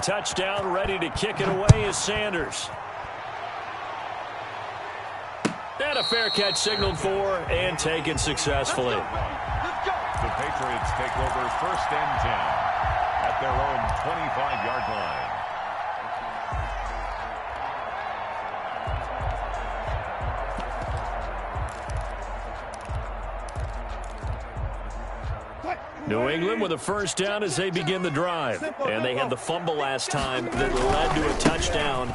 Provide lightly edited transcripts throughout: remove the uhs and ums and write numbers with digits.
touchdown, ready to kick it away is Sanders. And a fair catch signaled for and taken successfully. The Patriots take over 1st and 10 at their own 25-yard line. New England with a 1st down as they begin the drive. And they had the fumble last time that led to a touchdown.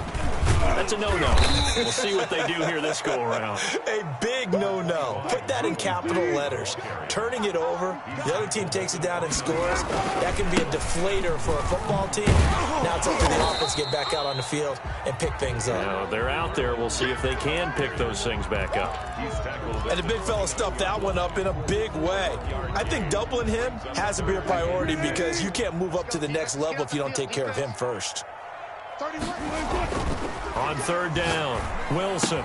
That's a no-no. We'll see what they do here this go-around. A big no-no. Put that in capital letters. Turning it over, the other team takes it down and scores. That can be a deflator for a football team. Now it's up to the offense to get back out on the field and pick things up. Now, they're out there. We'll see if they can pick those things back up. And the big fella stuffed that one up in a big way. I think doubling him has to be a priority because you can't move up to the next level if you don't take care of him first. On 3rd down, Wilson.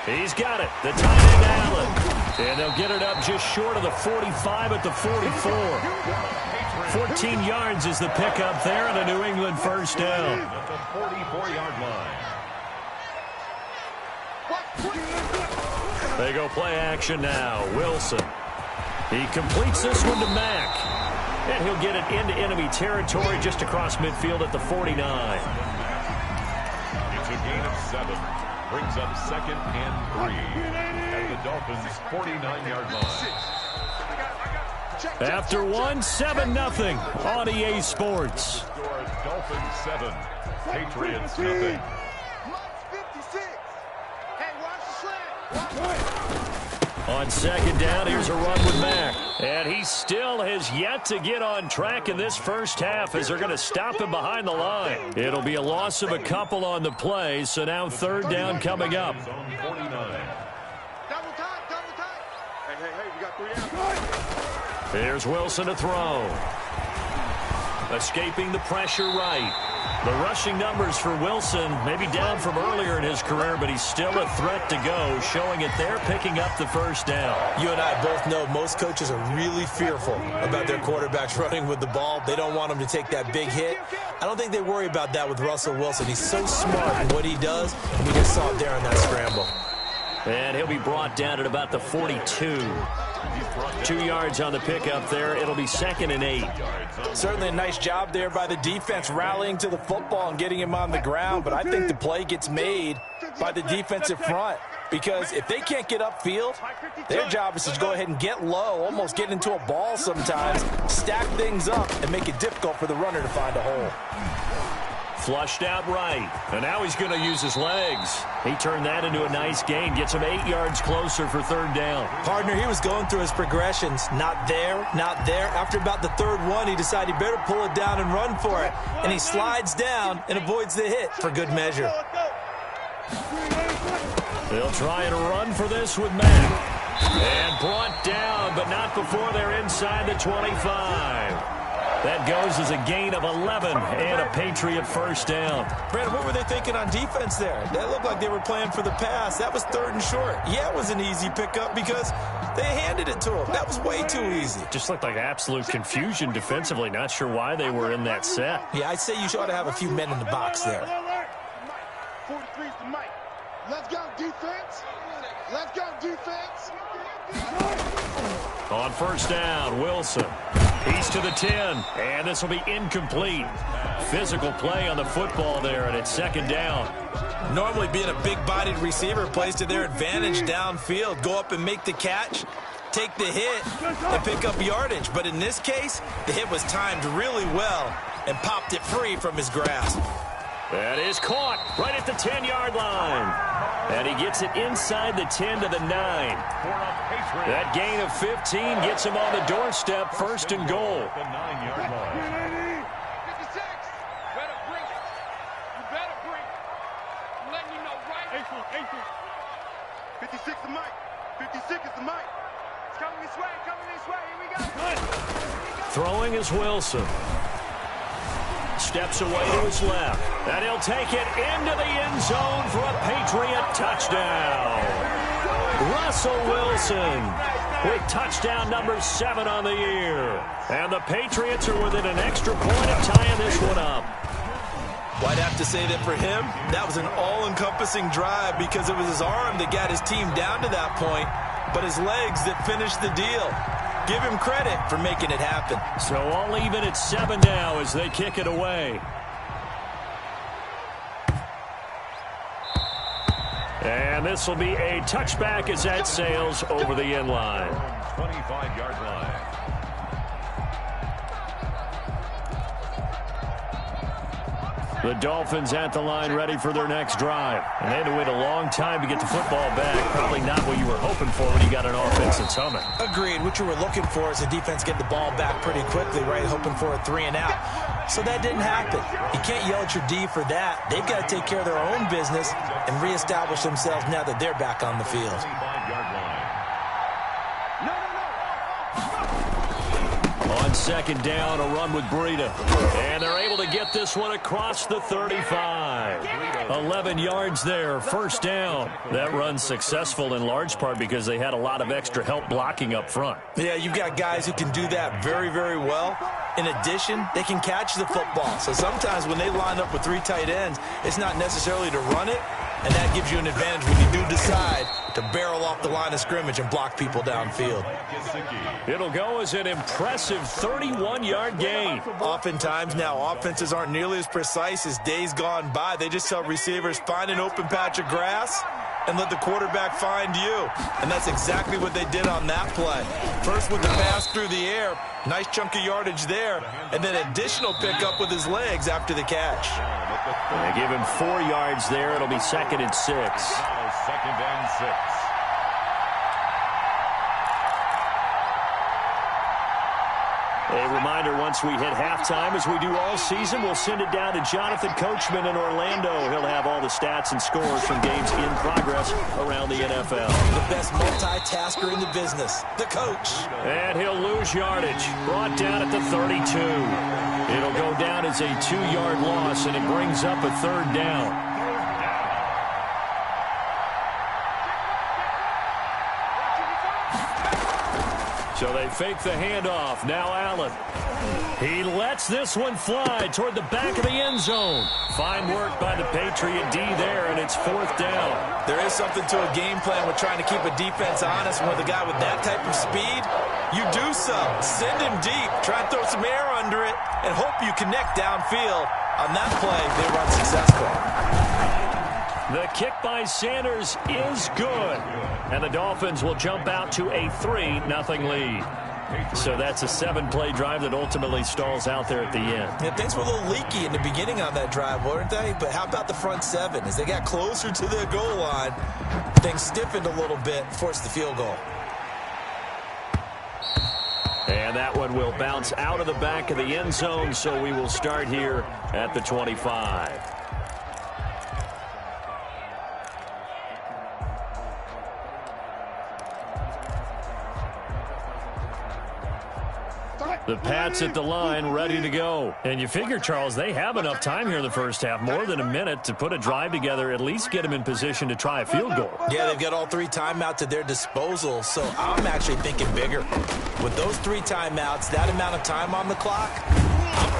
He's got it. The tight end, Allen. And they'll get it up just short of the 45 at the 44. 14 yards is the pickup there and a New England 1st down. At the 44-yard line. They go play action now. Wilson. He completes this one to Mack. And he'll get it into enemy territory just across midfield at the 49. It's a gain of 7. Brings up 2nd and 3 at the Dolphins' 49-yard line. After 7-0 on EA Sports. Dolphins 7, Patriots nothing. On 2nd down, here's a run with Mack. And he still has yet to get on track in this 1st half as they're going to stop him behind the line. It'll be a loss of a couple on the play, so now 3rd down coming up. Here's Wilson to throw. Escaping the pressure right. The rushing numbers for Wilson maybe down from earlier in his career, but he's still a threat to go, showing it there, picking up the 1st down. You and I both know most coaches are really fearful about their quarterbacks running with the ball. They don't want them to take that big hit. I don't think they worry about that with Russell Wilson. He's so smart in what he does, and we just saw it there on that scramble. And he'll be brought down at about the 42. 2 yards on the pickup there. It'll be 2nd and 8. Certainly a nice job there by the defense rallying to the football and getting him on the ground, but I think the play gets made by the defensive front because if they can't get upfield, their job is to go ahead and get low, almost get into a ball sometimes, stack things up, and make it difficult for the runner to find a hole. Flushed out right, and now he's going to use his legs. He turned that into a nice gain, gets him 8 yards closer for 3rd down. Partner, he was going through his progressions. Not there, not there. After about the 3rd one, he decided he better pull it down and run for it. And he slides down and avoids the hit for good measure. They'll try and run for this with Mack. And brought down, but not before they're inside the 25. That goes as a gain of 11 and a Patriot 1st down. Brandon, what were they thinking on defense there? That looked like they were playing for the pass. That was 3rd and short. Yeah, it was an easy pickup because they handed it to him. That was way too easy. Just looked like absolute confusion defensively. Not sure why they were in that set. Yeah, I'd say you ought to have a few men in the box there. 43's the mic. Let's go, defense. Let's go, defense. On 1st down, Wilson. He's to the 10, and this will be incomplete. Physical play on the football there, and it's 2nd down. Normally being a big-bodied receiver plays to their advantage downfield. Go up and make the catch, take the hit, and pick up yardage. But in this case, the hit was timed really well and popped it free from his grasp. That is caught right at the 10-yard line. And he gets it inside the 10 to the 9. That gain of 15 gets him on the doorstep, 1st and goal. The 9-yard line. 56. Better bring it. You better bring it. Let me know right. 56 the mic. 56 is the mic. It's coming this way. Coming this way. Here we go. Throwing is Wilson. Steps away to his left. And he'll take it into the end zone for a Patriot touchdown. Russell Wilson with touchdown number 7 on the year. And the Patriots are within an extra point of tying this one up. to say that for him, that was an all-encompassing drive because it was his arm that got his team down to that point, but his legs that finished the deal. Give him credit for making it happen. So all even at 7 now as they kick it away. And this will be a touchback as that sails over the end line. 25-yard line. The Dolphins at the line ready for their next drive. And they had to wait a long time to get the football back. Probably not what you were hoping for when you got an offense that's humming. Agreed. What you were looking for is the defense getting the ball back pretty quickly, right? Hoping for a 3-and-out. So that didn't happen. You can't yell at your D for that. They've got to take care of their own business and reestablish themselves now that they're back on the field. 25-yard line. On second down, a run with Breida. And they're able to get this one across the 35. 11 yards there, first down. That run's successful in large part because they had a lot of extra help blocking up front. Yeah, you've got guys who can do that very, very well. In addition, they can catch the football. So sometimes when they line up with 3 tight ends, it's not necessarily to run it, and that gives you an advantage when you do decide to barrel off the line of scrimmage and block people downfield. It'll go as an impressive 31-yard gain. Oftentimes now, offenses aren't nearly as precise as days gone by. They just tell receivers, find an open patch of grass and let the quarterback find you. And that's exactly what they did on that play. First with the pass through the air, nice chunk of yardage there, and then additional pickup with his legs after the catch. They give him 4 yards there. It'll be 2nd and 6. Now 2nd and 6. A reminder, once we hit halftime, as we do all season, we'll send it down to Jonathan Coachman in Orlando. He'll have all the stats and scores from games in progress around the NFL. The best multitasker in the business, the coach. And he'll lose yardage. Brought down at the 32. It'll go down as a 2-yard loss, and it brings up a 3rd down. So they fake the handoff. Now Allen. He lets this one fly toward the back of the end zone. Fine work by the Patriot D there, and it's 4th down. There is something to a game plan with trying to keep a defense honest. When with a guy with that type of speed, you do so. Send him deep. Try and throw some air under it and hope you connect downfield. On that play, they run successful. The kick by Sanders is good. And the Dolphins will jump out to a 3-0 lead. So that's a 7-play drive that ultimately stalls out there at the end. Yeah, things were a little leaky in the beginning on that drive, weren't they? But how about the front 7? As they got closer to the goal line, things stiffened a little bit, forced the field goal. And that one will bounce out of the back of the end zone, so we will start here at the 25. The Pats at the line, ready to go. And you figure, Charles, they have enough time here in the first half, more than a minute, to put a drive together, at least get them in position to try a field goal. Yeah, they've got all 3 timeouts at their disposal, so I'm actually thinking bigger. With those 3 timeouts, that amount of time on the clock.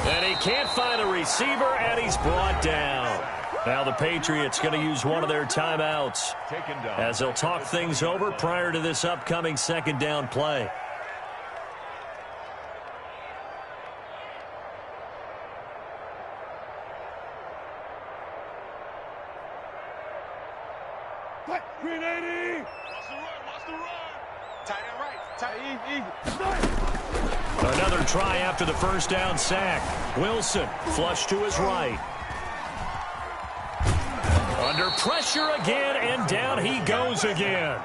And he can't find a receiver, and he's brought down. Now the Patriots going to use one of their timeouts as they'll talk things over prior to this upcoming 2nd down play. Green 80. Watch the run. Tight end right. Tight Another try after the first down sack. Wilson flush to his right. Under pressure again, and down he goes again.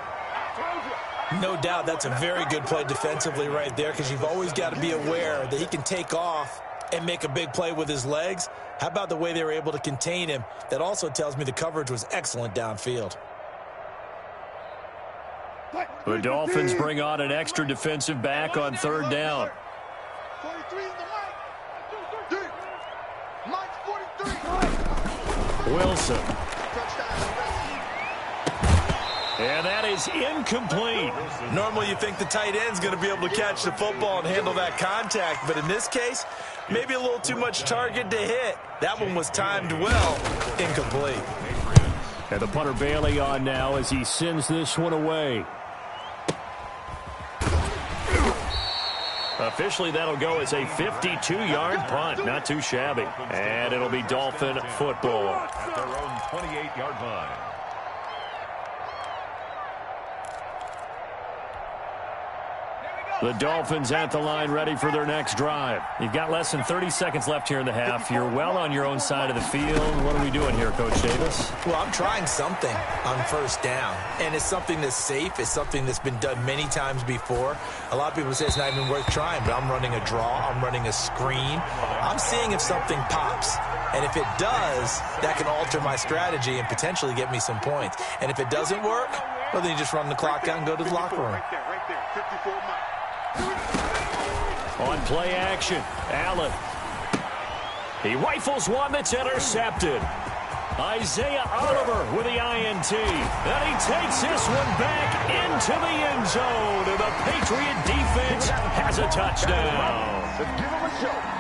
No doubt that's a very good play defensively right there, because you've always got to be aware that he can take off and make a big play with his legs. How about the way they were able to contain him? That also tells me the coverage was excellent downfield. The Dolphins bring on an extra defensive back on 3rd down. 43 in the mic. Mike's 43. Wilson. And that is incomplete. Normally you think the tight end's going to be able to catch the football and handle that contact, but in this case, maybe a little too much target to hit. That one was timed well. Incomplete. And the punter Bailey on now as he sends this one away. Officially, that'll go as a 52-yard punt. Not too shabby. And it'll be Dolphin football. At their own 28-yard line. The Dolphins at the line ready for their next drive. You've got less than 30 seconds left here in the half. You're well on your own side of the field. What are we doing here, Coach Davis? Well, I'm trying something on first down, and it's something that's safe. It's something that's been done many times before. A lot of people say it's not even worth trying, but I'm running a draw. I'm running a screen. I'm seeing if something pops. And if it does, that can alter my strategy and potentially get me some points. And if it doesn't work, well, then you just run the clock out and go to the locker room. Right there, 54 miles. On play action, Allen. He rifles one that's intercepted. Isaiah Oliver with the INT. And he takes this one back into the end zone. And the Patriot defense has a touchdown. Let's give him a show.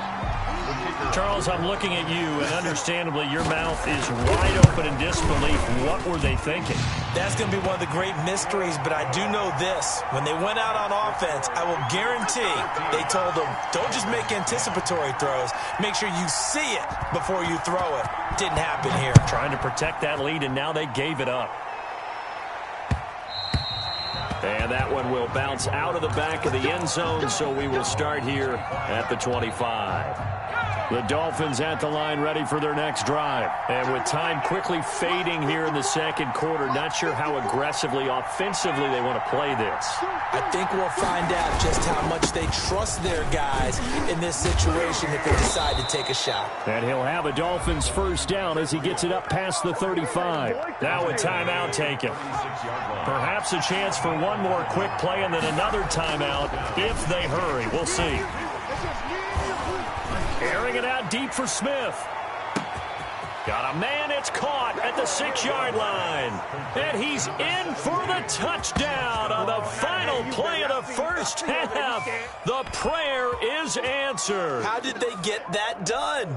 Charles, I'm looking at you, and understandably, your mouth is wide open in disbelief. What were they thinking? That's going to be one of the great mysteries, but I do know this. When they went out on offense, I will guarantee they told them, don't just make anticipatory throws. Make sure you see it before you throw it. Didn't happen here. Trying to protect that lead, and now they gave it up. And that one will bounce out of the back of the end zone, so we will start here at the 25. The Dolphins at the line ready for their next drive. And with time quickly fading here in the second quarter, not sure how aggressively, offensively they want to play this. I think we'll find out just how much they trust their guys in this situation if they decide to take a shot. And he'll have a Dolphins first down as he gets it up past the 35. Now a timeout taken. Perhaps a chance for one more quick play and then another timeout if they hurry. We'll see. Airing it out deep for Smith. Got a man, it's caught at the 6-yard line. And he's in for the touchdown on the final play of the first half. The prayer is answered. How did they get that done?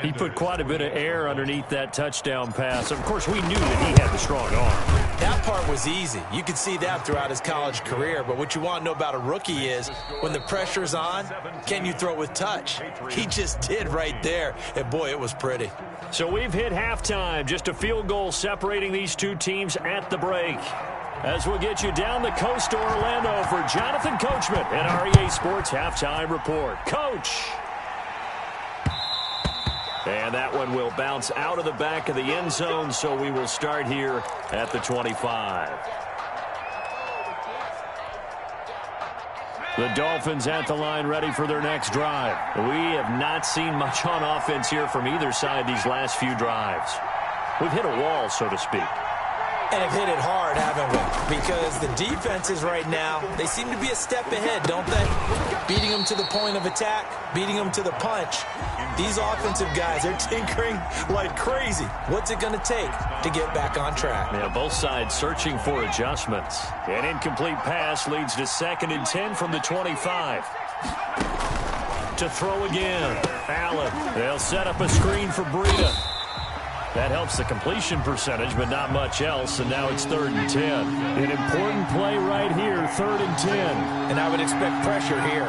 He put quite a bit of air underneath that touchdown pass. Of course, we knew that he had the strong arm. That part was easy. You could see that throughout his college career. But what you want to know about a rookie is when the pressure's on, can you throw with touch? He just did right there. And, boy, it was pretty. So we've hit halftime. Just a field goal separating these two teams at the break. As we'll get you down the coast to Orlando for Jonathan Coachman and REA Sports Halftime Report. Coach! And that one will bounce out of the back of the end zone, so we will start here at the 25. The Dolphins at the line ready for their next drive. We have not seen much on offense here from either side these last few drives. We've hit a wall, so to speak. And have hit it hard, haven't we? Because the defenses right now, they seem to be a step ahead, don't they? Beating them to the point of attack, beating them to the punch. These offensive guys, they're tinkering like crazy. What's it going to take to get back on track? Yeah, both sides searching for adjustments. An incomplete pass leads to 2nd and 10 from the 25. To throw again. Allen. They'll set up a screen for Breida. That helps the completion percentage, but not much else, and now it's 3rd and 10. An important play right here, 3rd and 10. And I would expect pressure here.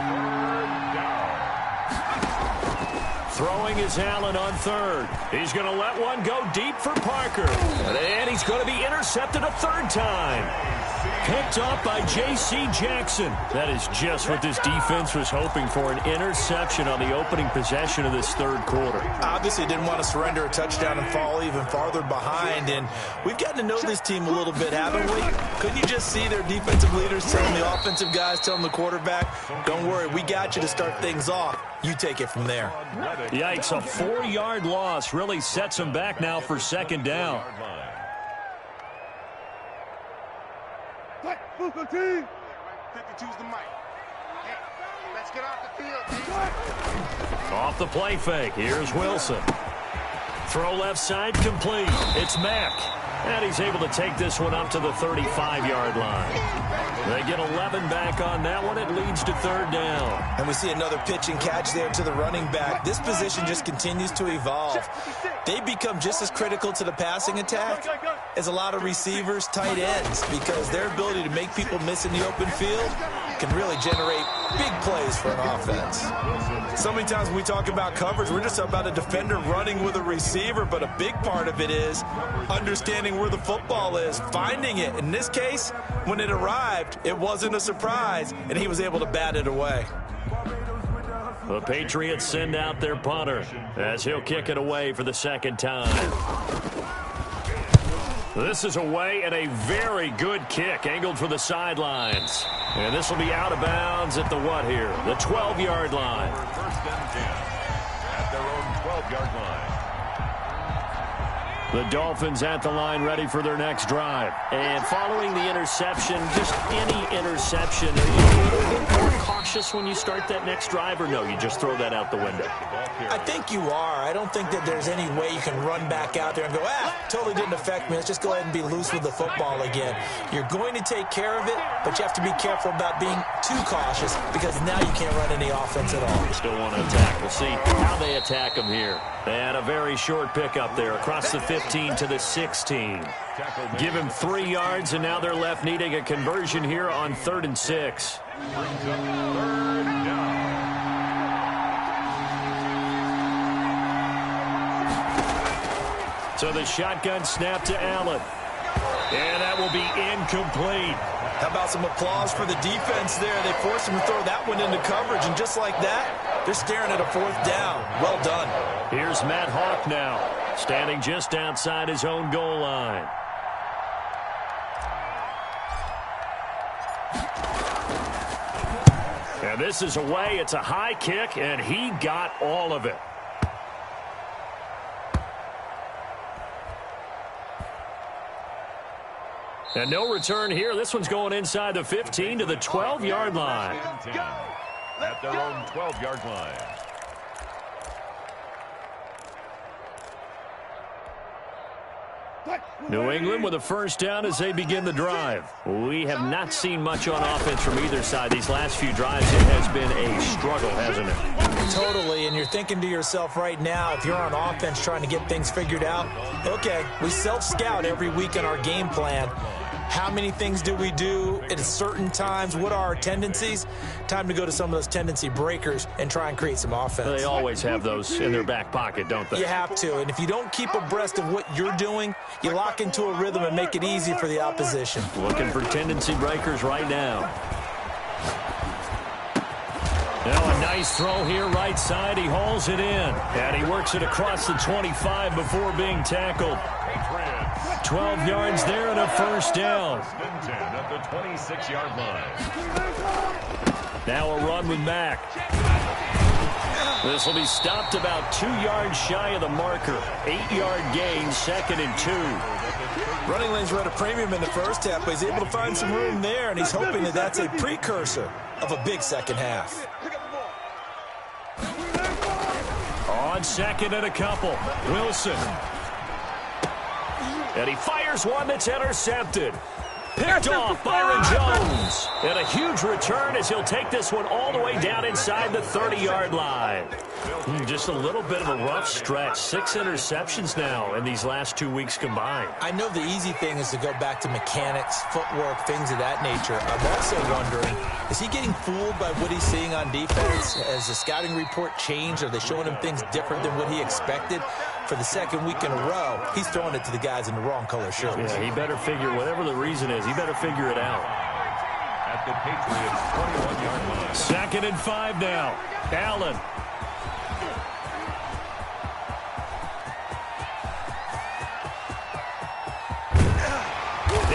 Throwing is Allen on 3rd. He's going to let one go deep for Parker. And he's going to be intercepted a 3rd time. Picked off by J.C. Jackson. That is just what this defense was hoping for, an interception on the opening possession of this 3rd quarter. Obviously didn't want to surrender a touchdown and fall even farther behind, and we've gotten to know this team a little bit, haven't we? Couldn't you just see their defensive leaders telling the offensive guys, telling the quarterback, don't worry, we got you to start things off. You take it from there. Yikes, a 4-yard loss really sets them back now for 2nd down. 52's the mic. Hey, let's get off the field. Off the play fake. Here's Wilson. Throw left side complete. It's Mack. And he's able to take this one up to the 35-yard line. They get 11 back on that one. It leads to third down. And we see another pitch and catch there to the running back. This position just continues to evolve. They become just as critical to the passing attack as a lot of receivers, tight ends, because their ability to make people miss in the open field can really generate big plays for an offense. So many times when we talk about coverage, we're just about a defender running with a receiver, but a big part of it is understanding where the football is, finding it. In this case, when it arrived, it wasn't a surprise, and he was able to bat it away. The Patriots send out their punter as he'll kick it away for the second time. This is away and a very good kick, angled for the sidelines. And this will be out of bounds at the what here? The 12-yard line. First and 10 at their own 12-yard line. The Dolphins at the line, ready for their next drive. And following the interception, just any interception, are you a little bit more cautious when you start that next drive, or no, you just throw that out the window? I think you are. I don't think that there's any way you can run back out there and go, totally didn't affect me. Let's just go ahead and be loose with the football again. You're going to take care of it, but you have to be careful about being too cautious because now you can't run any offense at all. You still want to attack. We'll see how they attack them here. And a very short pickup there across the 15 to the 16. Give him 3 yards, and now they're left needing a conversion here on 3rd and 6. So the shotgun snap to Allen. And that will be incomplete. How about some applause for the defense there? They forced him to throw that one into coverage, and just like that, they're staring at a 4th down. Well done. Here's Matt Hawk now, standing just outside his own goal line. And this is away. It's a high kick, and he got all of it. And no return here. This one's going inside the 15 to the 12-yard line. At their own 12-yard line. New England with a first down as they begin the drive. We have not seen much on offense from either side. These last few drives, it has been a struggle, hasn't it? Totally, and you're thinking to yourself right now, if you're on offense trying to get things figured out, okay, we self-scout every week in our game plan. How many things do we do at certain times? What are our tendencies? Time to go to some of those tendency breakers and try and create some offense. They always have those in their back pocket, don't they? You have to, and if you don't keep abreast of what you're doing, you lock into a rhythm and make it easy for the opposition. Looking for tendency breakers right now. Now a nice throw here right side. He hauls it in, and he works it across the 25 before being tackled. 12 yards there and a first down. At the 26-yard line. Now a run with Mac. This will be stopped about 2 yards shy of the marker. 8-yard gain, 2nd and 2. Running lanes were at a premium in the first half, but he's able to find some room there, and he's hoping that that's a precursor of a big second half. On 2nd and a couple, Wilson. And he fires one that's intercepted. Picked off Byron Jones. And a huge return as he'll take this one all the way down inside the 30-yard line. Just a little bit of a rough stretch. 6 interceptions now in these last 2 weeks combined. I know the easy thing is to go back to mechanics, footwork, things of that nature. I'm also wondering, is he getting fooled by what he's seeing on defense? Has the scouting report changed? Are they showing him things different than what he expected? For the second week in a row, he's throwing it to the guys in the wrong color shirts. Yeah, he better figure, whatever the reason is, he better figure it out. At the Patriots' 21-yard line. 2nd and 5 now. Allen.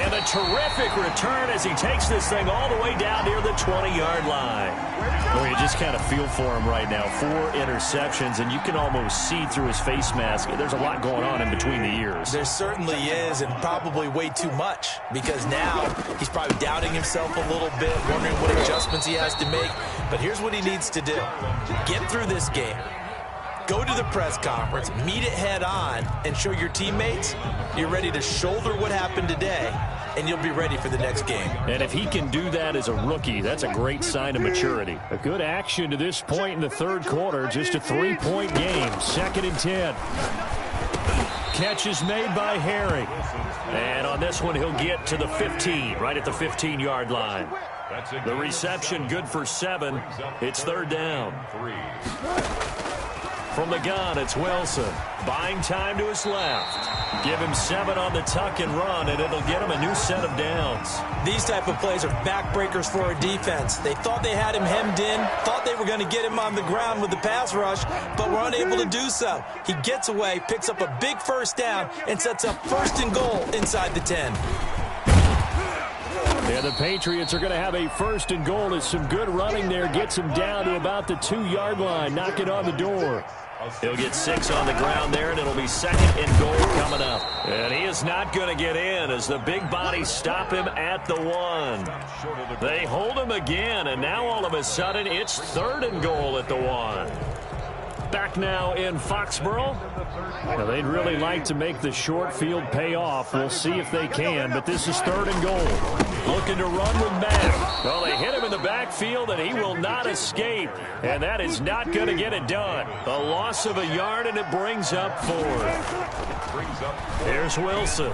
And a terrific return as he takes this thing all the way down near the 20-yard line. Well, you just kind of feel for him right now. 4 interceptions, and you can almost see through his face mask. There's a lot going on in between the ears. There certainly is, and probably way too much, because now he's probably doubting himself a little bit, wondering what adjustments he has to make. But here's what he needs to do. Get through this game. Go to the press conference, meet it head on, and show your teammates you're ready to shoulder what happened today, and you'll be ready for the next game. And if he can do that as a rookie, that's a great sign of maturity. A good action to this point in the third quarter. Just a 3-point game. 2nd and 10. Catch is made by Harry. And on this one, he'll get to the 15, right at the 15-yard line. The reception good for 7. It's 3rd down. From the gun, it's Wilson. Buying time to his left. Give him 7 on the tuck and run, and it'll get him a new set of downs. These type of plays are backbreakers for a defense. They thought they had him hemmed in, thought they were going to get him on the ground with the pass rush, but were unable to do so. He gets away, picks up a big 1st down, and sets up 1st and goal inside the 10. And the Patriots are going to have a 1st and goal as some good running there gets him down to about the 2-yard line, knocking on the door. He'll get 6 on the ground there, and it'll be 2nd and goal coming up. And he is not going to get in as the big bodies stop him at the 1. They hold him again, and now all of a sudden it's 3rd and goal at the 1. Back now in Foxborough. Now they'd really like to make the short field pay off. We'll see if they can, but this is 3rd and goal. Looking to run with Mack. Well, they hit him in the backfield, and he will not escape. And that is not going to get it done. A loss of a yard, and it brings up 4. Here's Wilson.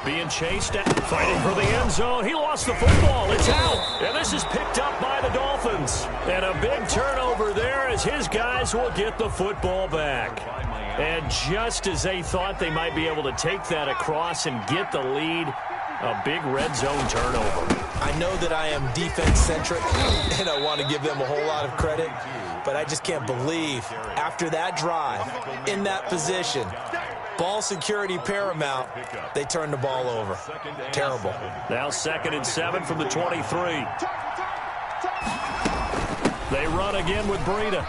Being chased, fighting for the end zone. He lost the football. It's out. And this is picked up by the Dolphins. And a big turnover there as his guys will get the football back. And just as they thought they might be able to take that across and get the lead, a big red zone turnover. I know that I am defense-centric, and I want to give them a whole lot of credit, but I just can't believe after that drive, in that position, ball security paramount, they turned the ball over. Terrible. Now 2nd and 7 from the 23. They run again with Breida.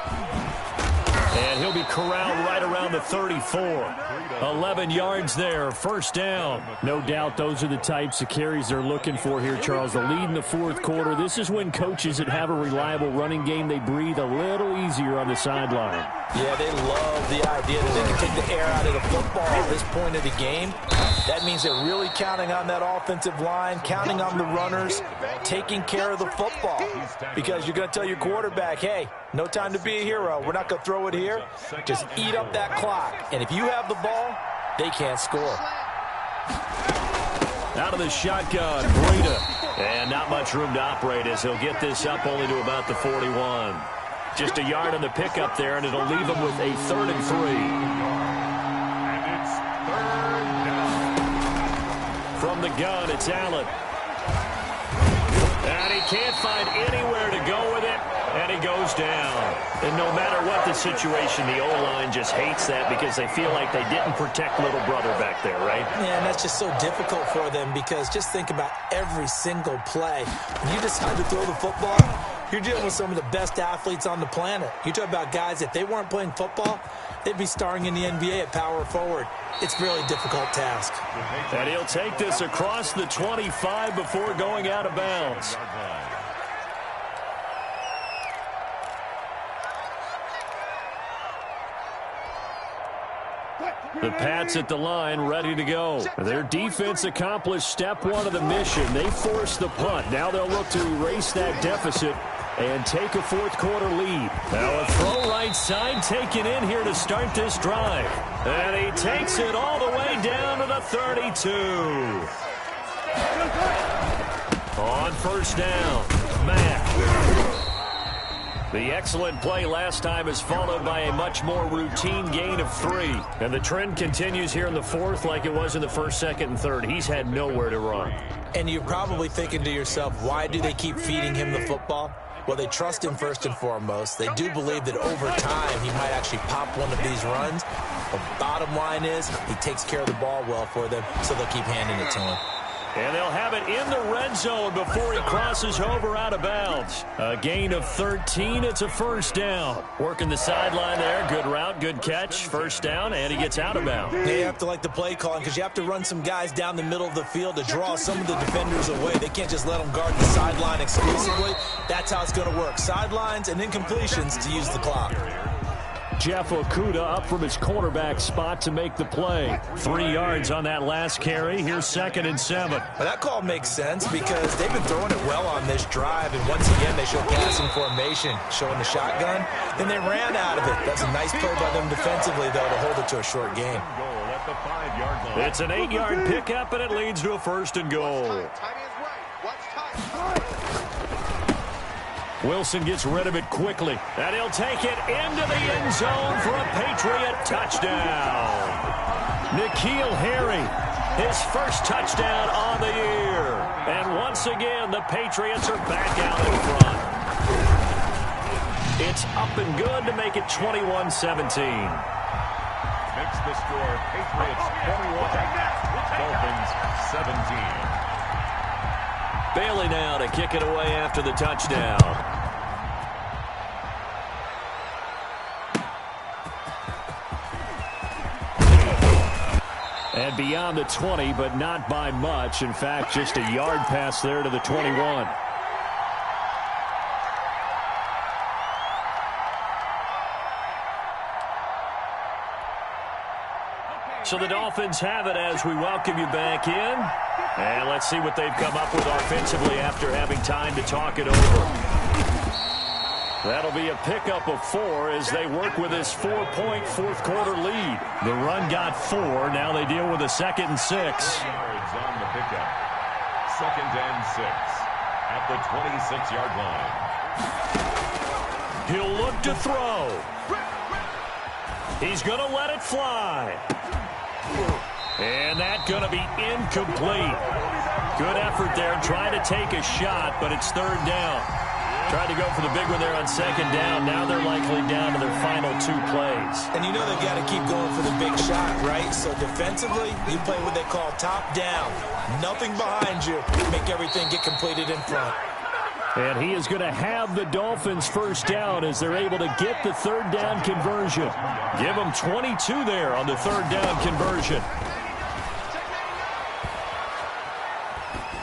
And he'll be corralled right around the 34. 11 yards there, 1st down. No doubt those are the types of carries they're looking for here, Charles. The lead in the 4th quarter. This is when coaches that have a reliable running game, they breathe a little easier on the sideline. Yeah, they love the idea that they can take the air out of the football at this point of the game. That means they're really counting on that offensive line, counting on the runners, taking care of the football. Because you're going to tell your quarterback, hey, no time to be a hero. We're not going to throw it here. Just eat up that clock. And if you have the ball, they can't score. Out of the shotgun, Breida. And not much room to operate as he'll get this up only to about the 41. Just a yard on the pickup there, and it'll leave him with a 3rd and 3. And it's 3rd down. From the gun, it's Allen. And he can't find anywhere to go with it, and he goes down. And no matter what the situation, the O-line just hates that because they feel like they didn't protect little brother back there, right? Yeah, and that's just so difficult for them because just think about every single play. When you decide to throw the football, you're dealing with some of the best athletes on the planet. You talk about guys, if they weren't playing football, they'd be starring in the NBA at power forward. It's a really difficult task. And he'll take this across the 25 before going out of bounds. The Pats at the line, ready to go. Their defense accomplished step 1 of the mission. They forced the punt. Now they'll look to erase that deficit and take a 4th quarter lead. Now a throw right side taken in here to start this drive. And he takes it all the way down to the 32. On 1st down, Mack. The excellent play last time is followed by a much more routine gain of 3. And the trend continues here in the 4th like it was in the 1st, 2nd, and 3rd. He's had nowhere to run. And you're probably thinking to yourself, why do they keep feeding him the football? Well, they trust him first and foremost. They do believe that over time he might actually pop one of these runs. The bottom line is he takes care of the ball well for them, so they'll keep handing it to him. And they'll have it in the red zone before he crosses over out of bounds. A gain of 13. It's a 1st down. Working the sideline there. Good route, good catch. 1st down, and he gets out of bounds. They have to like the play calling because you have to run some guys down the middle of the field to draw some of the defenders away. They can't just let them guard the sideline exclusively. That's how it's going to work. Sidelines and incompletions to use the clock. Jeff Okudah up from his cornerback spot to make the play. 3 yards on that last carry. Here's 2nd and 7. Well, that call makes sense because they've been throwing it well on this drive, and once again they show passing formation, showing the shotgun. Then they ran out of it. That's a nice play by them defensively, though, to hold it to a short gain. It's an 8-yard pickup, and it leads to a 1st and goal. Wilson gets rid of it quickly, and he'll take it into the end zone for a Patriot touchdown. N'Keal Harry, his first touchdown on the year. And once again, the Patriots are back out in front. It's up and good to make it 21-17. Makes the score Patriots 21, Dolphins 17. Bailey now to kick it away after the touchdown. And beyond the 20, but not by much. In fact, just a yard pass there to the 21. So the Dolphins have it as we welcome you back in. And let's see what they've come up with offensively after having time to talk it over. That'll be a pickup of 4 as they work with this 4-point fourth-quarter lead. The run got 4. Now they deal with a 2nd and 6. Yards on the pickup. 2nd and 6 at the 26-yard line. He'll look to throw. He's going to let it fly. And that's going to be incomplete. Good effort there, trying to take a shot, but it's 3rd down. Tried to go for the big one there on 2nd down. Now they're likely down to their final 2 plays. And you know they've got to keep going for the big shot, right? So defensively, you play what they call top down. Nothing behind you. Make everything get completed in front. And he is going to have the Dolphins' 1st down as they're able to get the 3rd down conversion. Give them 22 there on the 3rd down conversion.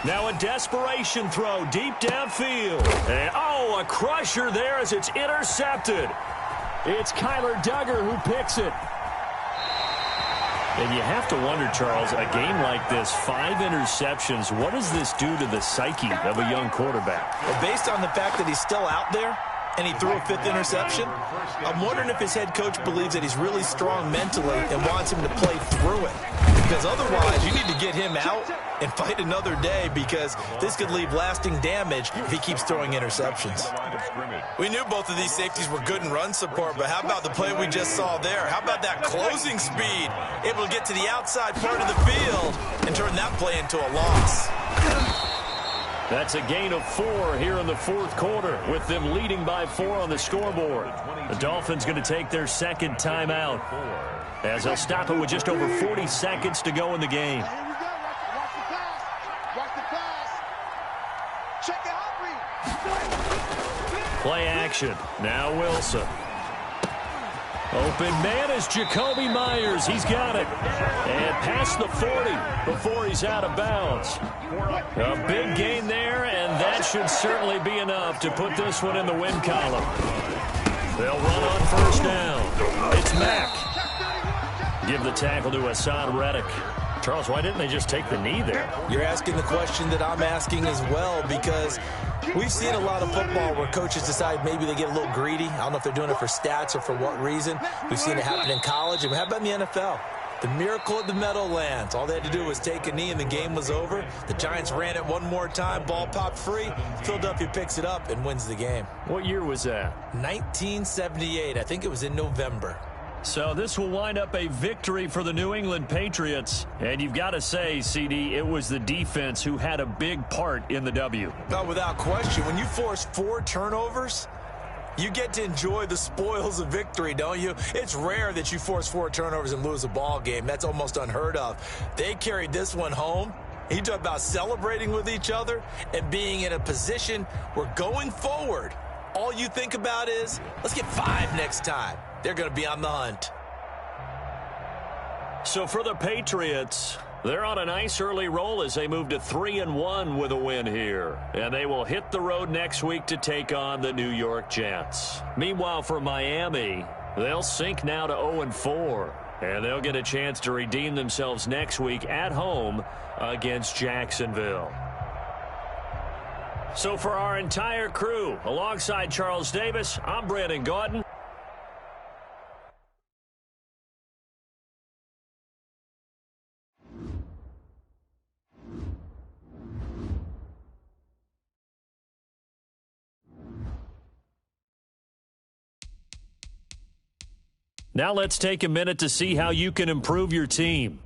Now a desperation throw deep downfield. And, a crusher there as it's intercepted. It's Kyler Duggar who picks it. And you have to wonder, Charles, a game like this, 5 interceptions, what does this do to the psyche of a young quarterback? Well, based on the fact that he's still out there and he threw a 5th interception, I'm wondering if his head coach believes that he's really strong mentally and wants him to play through it. Because otherwise, you need to get him out and fight another day because this could leave lasting damage if he keeps throwing interceptions. We knew both of these safeties were good in run support, but how about the play we just saw there? How about that closing speed? Able to get to the outside part of the field and turn that play into a loss. That's a gain of 4 here in the 4th quarter with them leading by 4 on the scoreboard. The Dolphins going to take their 2nd timeout as they'll stop it with just over 40 seconds to go in the game. Here we go. Watch the pass. Watch the pass. Check it out, Play action. Now Wilson. Open man is Jacoby Myers. He's got it. And past the 40 before he's out of bounds. A big gain there, and that should certainly be enough to put this one in the win column. They'll run on 1st down. It's Mack. Give the tackle to Hassan Reddick. Charles, why didn't they just take the knee there? You're asking the question that I'm asking as well, because we've seen a lot of football where coaches decide maybe they get a little greedy. I don't know if they're doing it for stats or for what reason. We've seen it happen in college, and how about in the NFL? The miracle at the Meadowlands. All they had to do was take a knee, and the game was over. The Giants ran it one more time. Ball popped free. Philadelphia picks it up and wins the game. What year was that? 1978. I think it was in November. So this will wind up a victory for the New England Patriots. And you've got to say, CD, it was the defense who had a big part in the W. No, without question. When you force 4 turnovers, you get to enjoy the spoils of victory, don't you? It's rare that you force 4 turnovers and lose a ball game. That's almost unheard of. They carried this one home. You talk about celebrating with each other and being in a position where going forward, all you think about is, let's get 5 next time. They're going to be on the hunt. So for the Patriots, they're on a nice early roll as they move to 3-1 with a win here. And they will hit the road next week to take on the New York Jets. Meanwhile, for Miami, They'll sink now to 0-4, and they'll get a chance to redeem themselves next week at home against Jacksonville. So for our entire crew, alongside Charles Davis, I'm Brandon Gaudin. Now let's take a minute to see how you can improve your team.